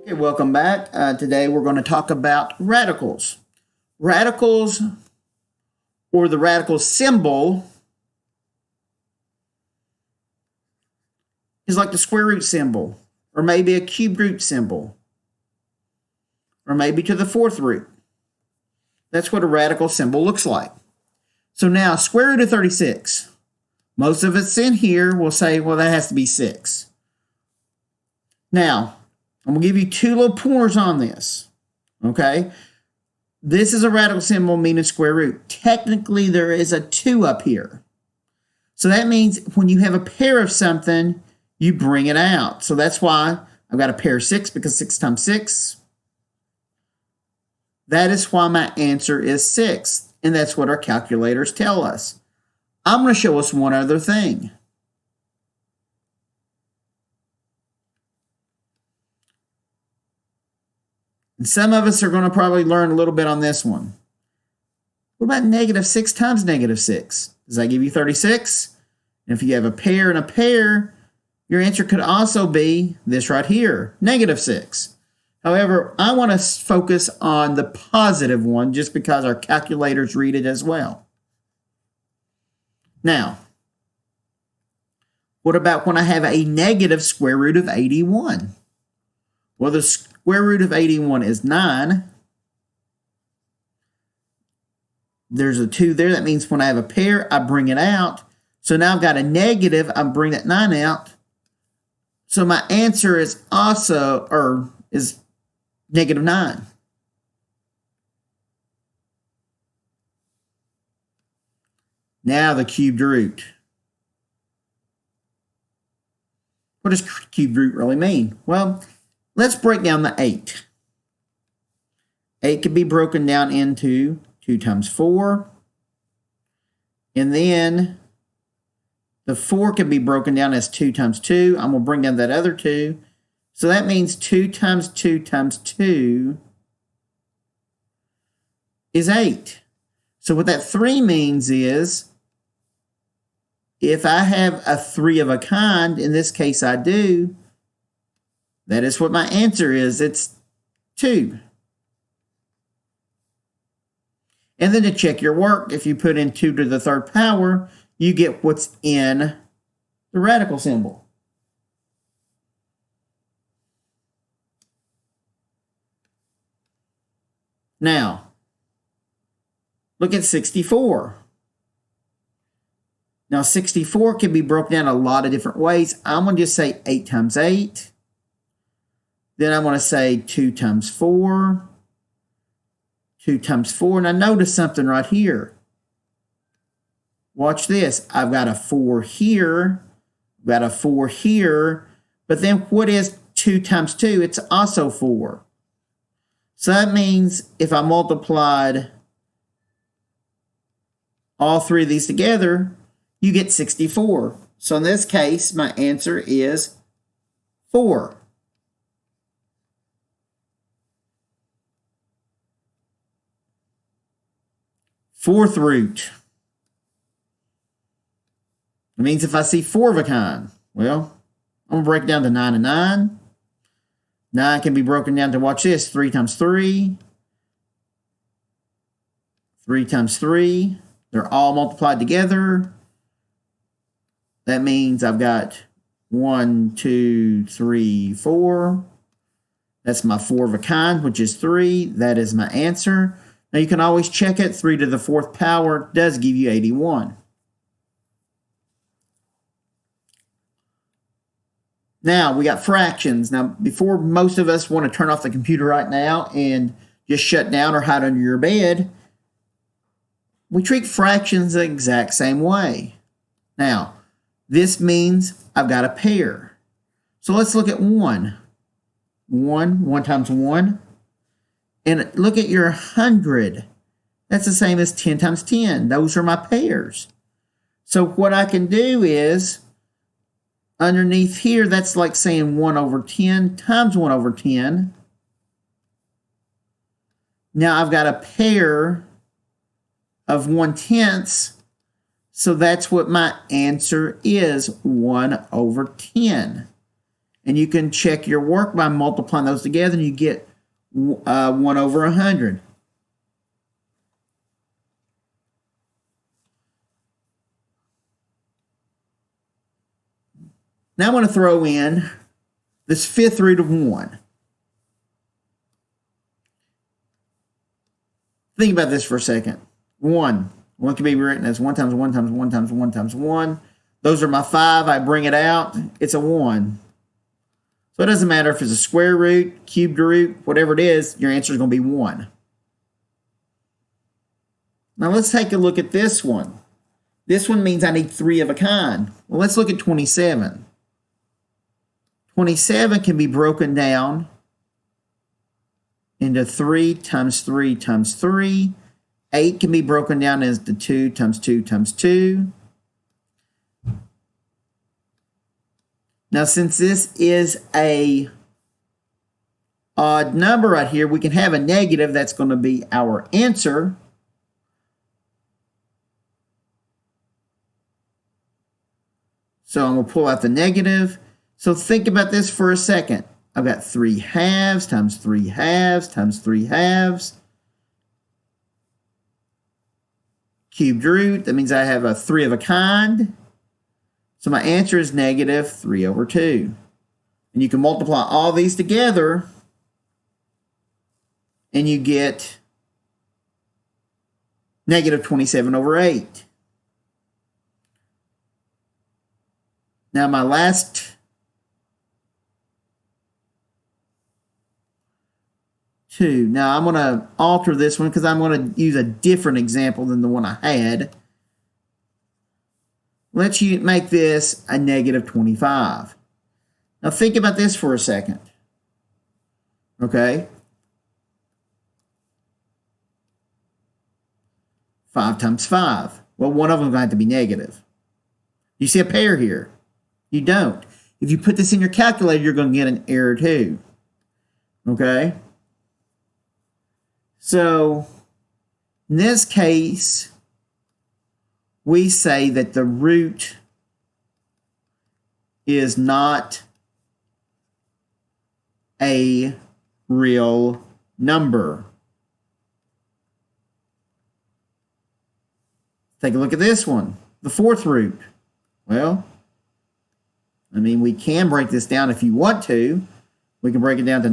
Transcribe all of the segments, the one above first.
Okay, welcome back. Today we're going to talk about radicals. Radicals, or the radical symbol, is like the square root symbol, or maybe a cube root symbol, or maybe to the fourth root. That's what a radical symbol looks like. So now, square root of 36. Most of us in here will say, well, that has to be 6. Now, I'm going to give you two little pointers on this. Okay? This is a radical symbol meaning square root. Technically, there is a 2 up here. So that means when you have a pair of something, you bring it out. So that's why I've got a pair of 6, because 6 times 6. That is why my answer is 6. And that's what our calculators tell us. I'm going to show us one other thing. And some of us are going to probably learn a little bit on this one. What about negative 6 times negative 6? Does that give you 36? And if you have a pair and a pair, your answer could also be this right here, negative 6. However, I want to focus on the positive one just because our calculators read it as well. Now, what about when I have a negative square root of 81? Well, the square root of 81 is 9. There's a 2 there. That means when I have a pair, I bring it out. So now I've got a negative. I bring that 9 out. So my answer is also, is negative 9. Now the cubed root. What does cubed root really mean? Well, let's break down the 8. 8 can be broken down into 2 times 4. And then the 4 can be broken down as 2 times 2. I'm going to bring down that other 2. So that means 2 times 2 times 2 is 8. So what that 3 means is, if I have a 3 of a kind, in this case I do, that is what my answer is. It's 2. And then to check your work, if you put in 2 to the third power, you get what's in the radical symbol. Now, look at 64. Now, 64 can be broken down a lot of different ways. I'm going to just say 8 times 8. Then I'm going to say 2 times 4. 2 times 4. Now, notice something right here. Watch this. I've got a 4 here. I've got a 4 here. But then what is 2 times 2? It's also 4. So that means if I multiplied all 3 of these together, you get 64. So in this case, my answer is 4. Fourth root. It means if I see 4 of a kind, well, I'm going to break it down to 9 and 9. 9 can be broken down to, watch this, 3 times 3. 3 times 3. They're all multiplied together. That means I've got 1, 2, 3, 4. That's my 4 of a kind, which is 3. That is my answer. Now you can always check it. 3 to the fourth power does give you 81. Now we got fractions. Now, before most of us want to turn off the computer right now and just shut down or hide under your bed, we treat fractions the exact same way. Now, this means I've got a pair. So let's look at 1. 1 times 1. And look at your 100. That's the same as 10 times 10. Those are my pairs. So what I can do is, underneath here, that's like saying 1 over 10 times 1 over 10. Now I've got a pair of 1/10. So that's what my answer is, 1 over 10. And you can check your work by multiplying those together, and you get 1 over 100. Now I'm going to throw in this fifth root of 1. Think about this for a second. 1 can be written as 1 times 1 times 1 times 1 times 1. Those are my 5. I bring it out. It's a 1. So it doesn't matter if it's a square root, cubed root, whatever it is, your answer is going to be 1. Now let's take a look at this one. This one means I need 3 of a kind. Well, let's look at 27. 27 can be broken down into 3 times 3 times 3. 8 can be broken down as the 2 times 2 times 2. Now, since this is a odd number right here, we can have a negative. That's going to be our answer. So I'm going to pull out the negative. So think about this for a second. I've got 3 halves times 3 halves times 3 halves. Cubed root, that means I have a 3 of a kind. So my answer is negative 3 over 2. And you can multiply all these together, and you get negative 27 over 8. Now my last two. Now I'm going to alter this one because I'm going to use a different example than the one I had. Let's make this a negative 25. Now think about this for a second. Okay? 5 times 5. Well, one of them is going to have to be negative. You see a pair here? You don't. If you put this in your calculator, you're going to get an error too. Okay? So, in this case, we say that the root is not a real number. Take a look at this one, the fourth root. Well, I mean, we can break this down if you want to. We can break it down to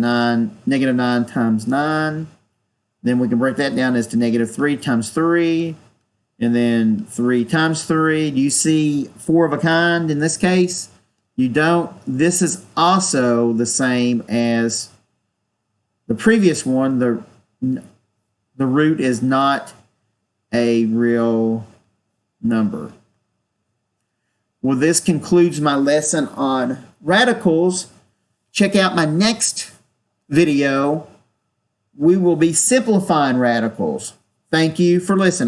negative 9 times 9. Then we can break that down as to negative 3 times 3. And then 3 times 3. Do you see 4 of a kind in this case? You don't. This is also the same as the previous one. The root is not a real number. Well, this concludes my lesson on radicals. Check out my next video. We will be simplifying radicals. Thank you for listening.